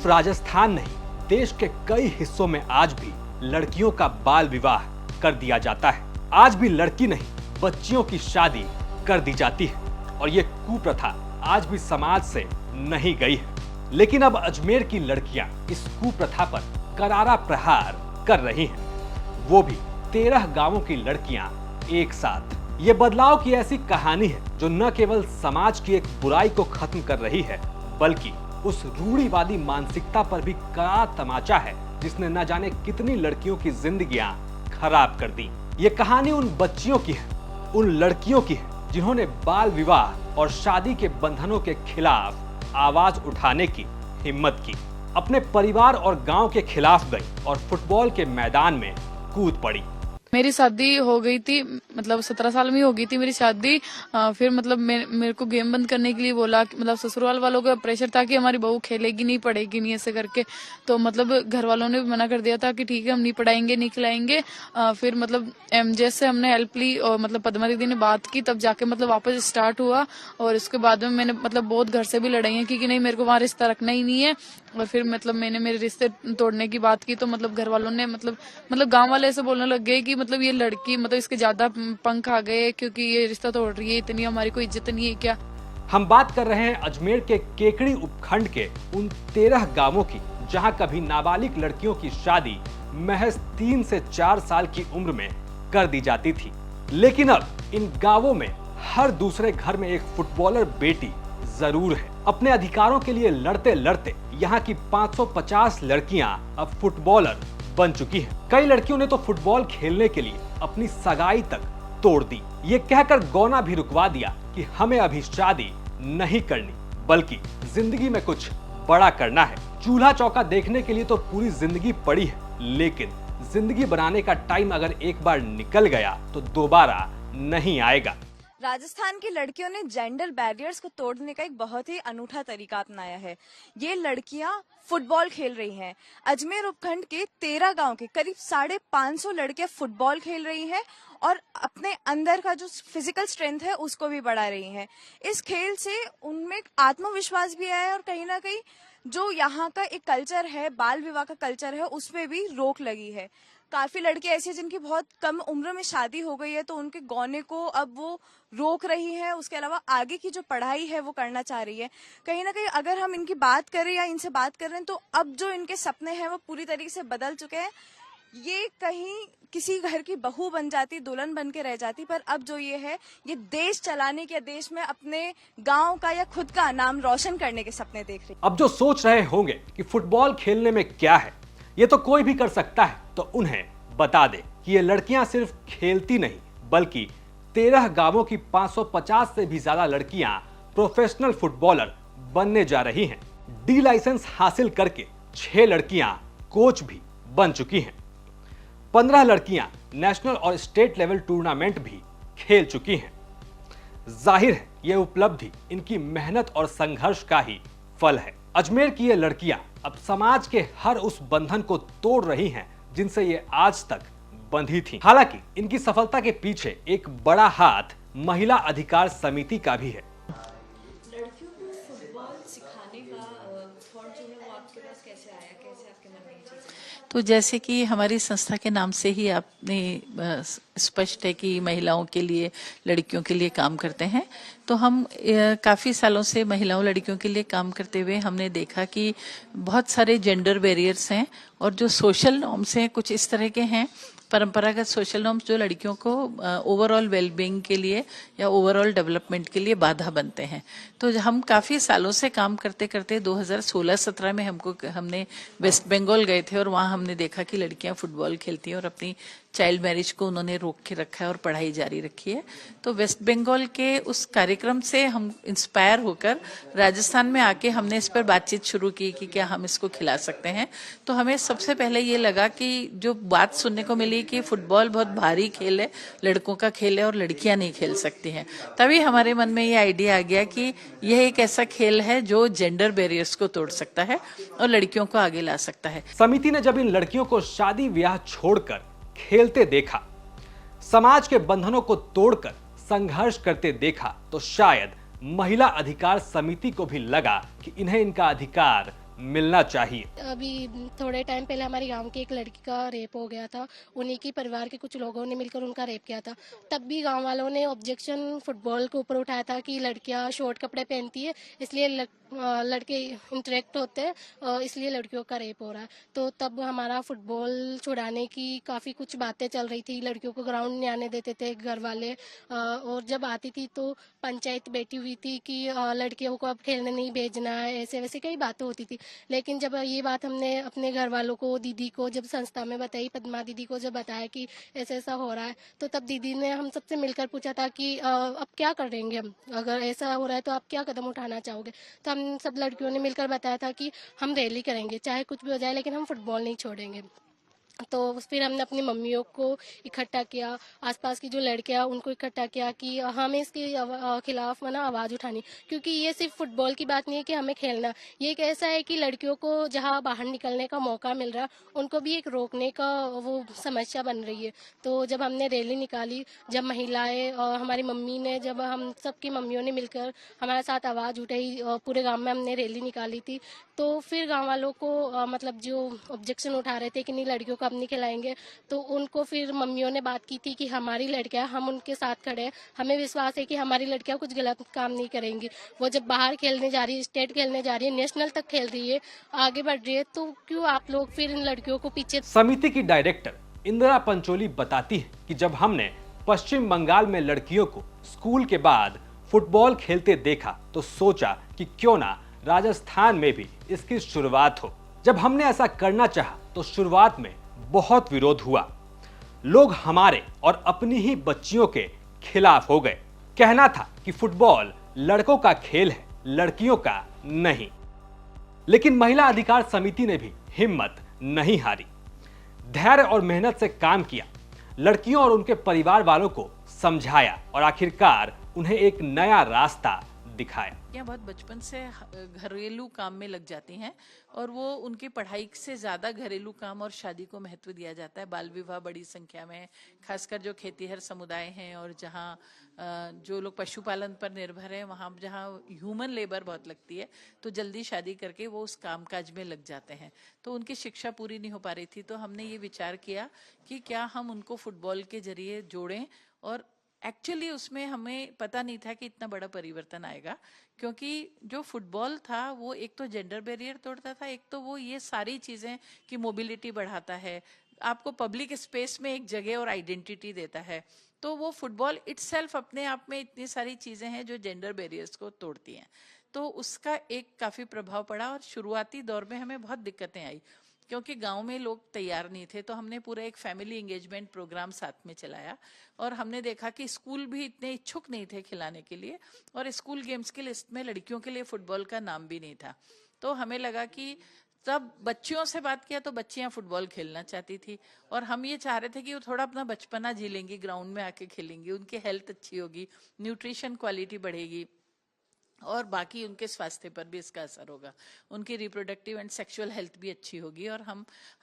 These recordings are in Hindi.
सिर्फ राजस्थान नहीं, देश के कई हिस्सों में आज भी लड़कियों का बाल विवाह कर दिया जाता है। आज भी लड़की नहीं, बच्चियों की शादी कर दी जाती है और ये कुप्रथा आज भी समाज से नहीं गई है। लेकिन अब अजमेर की लड़कियां इस कुप्रथा पर करारा प्रहार कर रही हैं, वो भी 13 गांवों की लड़कियां एक साथ। ये बदलाव की ऐसी कहानी है जो न केवल समाज की एक बुराई को खत्म कर रही है, बल्कि उस रूढ़िवादी मानसिकता पर भी कड़ा तमाचा है जिसने न जाने कितनी लड़कियों की जिंदगियां खराब कर दी। ये कहानी उन बच्चियों की है, उन लड़कियों की है जिन्होंने बाल विवाह और शादी के बंधनों के खिलाफ आवाज उठाने की हिम्मत की, अपने परिवार और गांव के खिलाफ गई और फुटबॉल के मैदान में कूद पड़ी। मेरी शादी हो गई थी, मतलब 17 साल में हो गई थी मेरी शादी। फिर मतलब मेरे को गेम बंद करने के लिए बोला, मतलब ससुराल वालों का प्रेशर था कि हमारी बहू खेलेगी नहीं, पढ़ेगी नहीं, ऐसे करके। तो मतलब घर वालों ने मना कर दिया था कि ठीक है, हम नहीं पढ़ाएंगे, नहीं खिलाएंगे। फिर मतलब एमजे से हमने हेल्प ली और मतलब पद्मा दीदी ने बात की, तब जाके मतलब वापस स्टार्ट हुआ। और इसके बाद में मैंने मतलब बहुत घर से भी लड़ाई है कि नहीं, मेरे को वहाँ रिश्ता रखना ही नहीं है। और फिर मतलब मैंने मेरे रिश्ते तोड़ने की बात की, तो मतलब घर वालों ने मतलब गांव वाले ऐसे बोलने लग गए कि मतलब ये लड़की, मतलब इसके ज्यादा पंख आ गए क्योंकि ये रिश्ता तोड़ रही है, इतनी हमारी कोई इज्जत नहीं है क्या। हम बात कर रहे हैं अजमेर के केकड़ी उपखंड के उन 13 गांवों की जहां कभी नाबालिग लड़कियों की शादी महज 3 से 4 साल की उम्र में कर दी जाती थी। लेकिन अब इन गांवों में हर दूसरे घर में एक फुटबॉलर बेटी जरूर है। अपने अधिकारों के लिए लड़ते लड़ते यहाँ की 550 लड़कियां अब फुटबॉलर बन चुकी हैं। कई लड़कियों ने तो फुटबॉल खेलने के लिए अपनी सगाई तक तोड़ दी, ये कहकर गौना भी रुकवा दिया कि हमें अभी शादी नहीं करनी, बल्कि जिंदगी में कुछ बड़ा करना है। चूल्हा चौका देखने के लिए तो पूरी जिंदगी पड़ी है, लेकिन जिंदगी बनाने का टाइम अगर एक बार निकल गया तो दोबारा नहीं आएगा। राजस्थान की लड़कियों ने जेंडर बैरियर्स को तोड़ने का एक बहुत ही अनूठा तरीका अपनाया है। ये लड़कियां फुटबॉल खेल रही हैं। अजमेर उपखंड के 13 गांव के करीब 550 लड़कियां फुटबॉल खेल रही हैं और अपने अंदर का जो फिजिकल स्ट्रेंथ है उसको भी बढ़ा रही हैं। इस खेल से उनमें आत्मविश्वास भी आया और कहीं ना कहीं जो यहाँ का एक कल्चर है, बाल विवाह का कल्चर है, उसमें भी रोक लगी है। काफी लड़कियां ऐसी हैं जिनकी बहुत कम उम्र में शादी हो गई है, तो उनके गौने को अब वो रोक रही है। उसके अलावा आगे की जो पढ़ाई है वो करना चाह रही है। कहीं ना कहीं अगर हम इनकी बात करें या इनसे बात कर रहे हैं, तो अब जो इनके सपने हैं वो पूरी तरीके से बदल चुके हैं। ये कहीं किसी घर की बहू बन जाती, दुल्हन बन के रह जाती, पर अब जो ये है, ये देश चलाने के, देश में अपने गांव का या खुद का नाम रोशन करने के सपने देख रही। अब जो सोच रहे होंगे कि फुटबॉल खेलने में क्या है, ये तो कोई भी कर सकता है, तो उन्हें बता दे कि ये लड़कियां सिर्फ खेलती नहीं, बल्कि 13 गांवों की 550 से भी ज्यादा लड़कियां प्रोफेशनल फुटबॉलर बनने जा रही हैं। डी लाइसेंस हासिल करके 6 लड़कियां कोच भी बन चुकी हैं। 15 लड़कियां नेशनल और स्टेट लेवल टूर्नामेंट भी खेल चुकी हैं। जाहिर है यह उपलब्धि इनकी मेहनत और संघर्ष का ही फल है। अजमेर की ये लड़कियां अब समाज के हर उस बंधन को तोड़ रही हैं जिनसे ये आज तक बंधी थी। हालांकि इनकी सफलता के पीछे एक बड़ा हाथ महिला अधिकार समिति का भी है। लड़कियों को फुटबॉल सिखाने का थॉट जो है वो आपके पास कैसे आया, कैसे आपके मन में ये चीज़ आई? तो जैसे कि हमारी संस्था के नाम से ही आपने स्पष्ट है कि महिलाओं के लिए, लड़कियों के लिए काम करते हैं। तो हम काफ़ी सालों से महिलाओं लड़कियों के लिए काम करते हुए हमने देखा कि बहुत सारे जेंडर बैरियर्स हैं और जो सोशल नॉर्म्स हैं कुछ इस तरह के हैं, परंपरागत सोशल नॉर्म्स जो लड़कियों को ओवरऑल वेलबींग के लिए या ओवरऑल डेवलपमेंट के लिए बाधा बनते हैं। तो हम काफ़ी सालों से काम करते करते 2016-17 में हमने वेस्ट बंगाल गए थे और वहाँ हमने देखा कि लड़कियाँ फुटबॉल खेलती हैं और अपनी चाइल्ड मैरिज को उन्होंने रोक के रखा है और पढ़ाई जारी रखी है। तो वेस्ट बंगाल के उस कार्यक्रम से हम इंस्पायर होकर राजस्थान में आके हमने इस पर बातचीत शुरू की कि क्या हम इसको खिला सकते हैं। तो हमें सबसे पहले ये लगा कि जो बात सुनने को मिली कि फुटबॉल बहुत भारी खेल है, लड़कों का खेल है और लड़कियां नहीं खेल सकती हैं, तभी हमारे मन में ये आइडिया आ गया कि यह एक ऐसा खेल है जो जेंडर बैरियर्स को तोड़ सकता है और लड़कियों को आगे ला सकता है। समिति ने जब इन लड़कियों को शादी ब्याह छोड़कर खेलते देखा, समाज के बंधनों को तोड़कर संघर्ष करते देखा, तो शायद महिला अधिकार समिति को भी लगा कि इन्हें इनका अधिकार मिलना चाहिए। अभी थोड़े टाइम पहले हमारे गांव की एक लड़की का रेप हो गया था। उन्हीं की परिवार के कुछ लोगों ने मिलकर उनका रेप किया था। तब भी गांव वालों ने ऑब्जेक्शन फुटबॉल के ऊपर उठाया था कि लड़कियां शॉर्ट कपड़े पहनती है, इसलिए लड़के इंटरेक्ट होते हैं, इसलिए लड़कियों का रेप हो रहा है। तो तब हमारा फुटबॉल छुड़ाने की काफ़ी कुछ बातें चल रही थी। लड़कियों को ग्राउंड नहीं आने देते थे घर वाले, और जब आती थी तो पंचायत बैठी हुई थी कि लड़कियों को अब खेलने नहीं भेजना है, ऐसे वैसे कई बातें होती थी। लेकिन जब ये बात हमने अपने घर वालों को, दीदी को जब संस्था में बताई, पद्मा दीदी को जब बताया कि ऐसा ऐसा हो रहा है, तो तब दीदी ने हम सबसे मिलकर पूछा था कि अब क्या करेंगे हम, अगर ऐसा हो रहा है तो आप क्या कदम उठाना चाहोगे। तो हम सब लड़कियों ने मिलकर बताया था कि हम रैली करेंगे, चाहे कुछ भी हो जाए, लेकिन हम फुटबॉल नहीं छोड़ेंगे। तो फिर हमने अपनी मम्मियों को इकट्ठा किया, आसपास की जो लड़कियां उनको इकट्ठा किया कि हमें इसके खिलाफ ना आवाज़ उठानी, क्योंकि ये सिर्फ फुटबॉल की बात नहीं है कि हमें खेलना, ये एक ऐसा है कि लड़कियों को जहां बाहर निकलने का मौका मिल रहा है, उनको भी एक रोकने का वो समस्या बन रही है। तो जब हमने रैली निकाली, जब महिलाएं और हमारी मम्मी ने, जब हम सबकी मम्मियों ने मिलकर हमारे साथ आवाज़ उठाई, पूरे गाँव में हमने रैली निकाली थी, तो फिर गाँव वालों को मतलब जो ऑब्जेक्शन उठा रहे थे कि नहीं लड़कियों को अब नहीं खिलाएंगे, तो उनको फिर मम्मियों ने बात की थी कि हमारी लड़कियां, हम उनके साथ खड़े हैं, हमें विश्वास है कि हमारी लड़कियां कुछ गलत काम नहीं करेंगी। वो जब बाहर खेलने जा रही है, स्टेट खेलने जा रही है, नेशनल तक खेल रही है, आगे बढ़ रही है, तो क्यों आप लोग फिर इन लड़कियों को पीछे। समिति की डायरेक्टर इंदिरा पंचोली बताती है कि जब हमने पश्चिम बंगाल में लड़कियों को स्कूल के बाद फुटबॉल खेलते देखा तो सोचा कि क्यों ना राजस्थान में भी इसकी शुरुआत हो। जब हमने ऐसा करना चाहा तो शुरुआत में बहुत विरोध हुआ। लोग हमारे और अपनी ही बच्चियों के खिलाफ हो गए। कहना था कि फुटबॉल लड़कों का खेल है, लड़कियों का नहीं। लेकिन महिला अधिकार समिति ने भी हिम्मत नहीं हारी, धैर्य और मेहनत से काम किया, लड़कियों और उनके परिवार वालों को समझाया और आखिरकार उन्हें एक नया रास्ता दिखाया। यहाँ बहुत बचपन से घरेलू काम में लग जाती हैं और वो उनकी पढ़ाई से ज़्यादा घरेलू काम और शादी को महत्व दिया जाता है। बाल विवाह बड़ी संख्या में, खासकर जो खेतीहर समुदाय हैं और जहाँ जो लोग पशुपालन पर निर्भर हैं, वहाँ जहाँ ह्यूमन लेबर बहुत लगती है, तो जल्दी शादी करके वो उस कामकाज में लग जाते हैं, तो उनकी शिक्षा पूरी नहीं हो पा रही थी। तो हमने ये विचार किया कि क्या हम उनको फुटबॉल के जरिए जोड़ें, और एक्चुअली उसमें हमें पता नहीं था कि इतना बड़ा परिवर्तन आएगा, क्योंकि जो फुटबॉल था वो एक तो जेंडर बैरियर तोड़ता था, एक तो वो ये सारी चीज़ें कि मोबिलिटी बढ़ाता है, आपको पब्लिक स्पेस में एक जगह और आइडेंटिटी देता है। तो वो फुटबॉल इटसेल्फ अपने आप में इतनी सारी चीज़ें हैं जो जेंडर बैरियर्स को तोड़ती हैं। तो उसका एक काफ़ी प्रभाव पड़ा और शुरुआती दौर में हमें बहुत दिक्कतें आई, क्योंकि गांव में लोग तैयार नहीं थे। तो हमने पूरा एक फैमिली एंगेजमेंट प्रोग्राम साथ में चलाया और हमने देखा कि स्कूल भी इतने इच्छुक नहीं थे खिलाने के लिए, और स्कूल गेम्स की लिस्ट में लड़कियों के लिए फुटबॉल का नाम भी नहीं था। तो हमें लगा कि तब बच्चियों से बात किया तो बच्चियां फुटबॉल खेलना चाहती थी, और हम ये चाह रहे थे कि वो थोड़ा अपना बचपना जी लेंगी, ग्राउंड में आके खेलेंगी, उनकी हेल्थ अच्छी होगी, न्यूट्रिशन क्वालिटी बढ़ेगी, और बाकी उनके स्वास्थ्य पर भी इसका असर होगा, उनकी रिप्रोडक्टिव एंड सेक्सुअल हेल्थ भी अच्छी होगी। और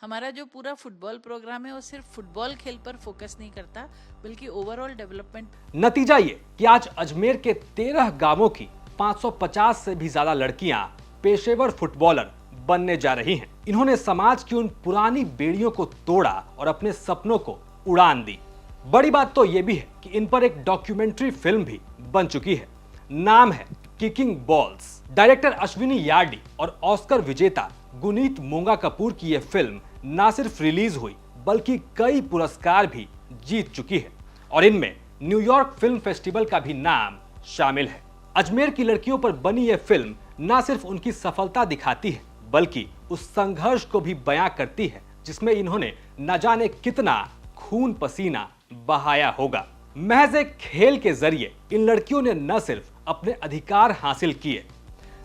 हमारा जो पूरा फुटबॉल प्रोग्राम है वो सिर्फ फुटबॉल खेल पर फोकस नहीं करता, बल्कि ओवरऑल डेवलपमेंट। नतीजा ये कि आज अजमेर के 13 गांवों की 550 से भी ज्यादा लड़कियां पेशेवर फुटबॉलर बनने जा रही हैं। इन्होंने समाज की उन पुरानी बेड़ियों को तोड़ा और अपने सपनों को उड़ान दी। बड़ी बात तो ये भी है कि इन पर एक डॉक्यूमेंट्री फिल्म भी बन चुकी है, नाम है किकिंग बॉल्स। डायरेक्टर अश्विनी यार्डी और ऑस्कर विजेता गुनीत मोंगा कपूर की यह फिल्म न सिर्फ रिलीज हुई बल्कि कई पुरस्कार भी जीत चुकी है, और इनमें न्यूयॉर्क फिल्म फेस्टिवल का भी नाम शामिल है। अजमेर की लड़कियों पर बनी यह फिल्म न सिर्फ उनकी सफलता दिखाती है बल्कि उस संघर्ष को भी बयां करती है जिसमें इन्होंने न जाने कितना खून पसीना बहाया होगा। महज एक खेल के जरिए इन लड़कियों ने न सिर्फ अपने अधिकार हासिल किए,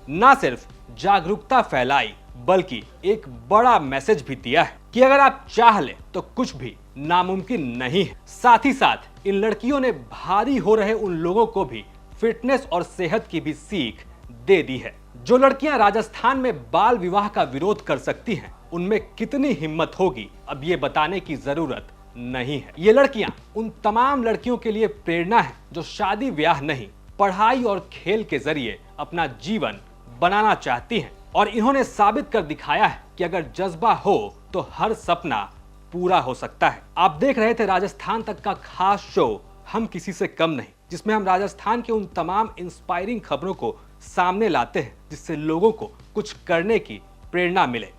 न सिर्फ जागरूकता फैलाई, बल्कि एक बड़ा मैसेज भी दिया है कि अगर आप चाह ले तो कुछ भी नामुमकिन नहीं है। साथ ही साथ इन लड़कियों ने भारी हो रहे उन लोगों को भी फिटनेस और सेहत की भी सीख दे दी है। जो लड़कियां राजस्थान में बाल विवाह का विरोध कर सकती हैं, उनमें कितनी हिम्मत होगी अब ये बताने की जरूरत नहीं है। ये लड़कियां उन तमाम लड़कियों के लिए प्रेरणा है जो शादी ब्याह नहीं, पढ़ाई और खेल के जरिए अपना जीवन बनाना चाहती हैं और इन्होंने साबित कर दिखाया है कि अगर जज्बा हो तो हर सपना पूरा हो सकता है। आप देख रहे थे राजस्थान तक का खास शो हम किसी से कम नहीं, जिसमें हम राजस्थान के उन तमाम इंस्पायरिंग खबरों को सामने लाते हैं जिससे लोगों को कुछ करने की प्रेरणा मिले।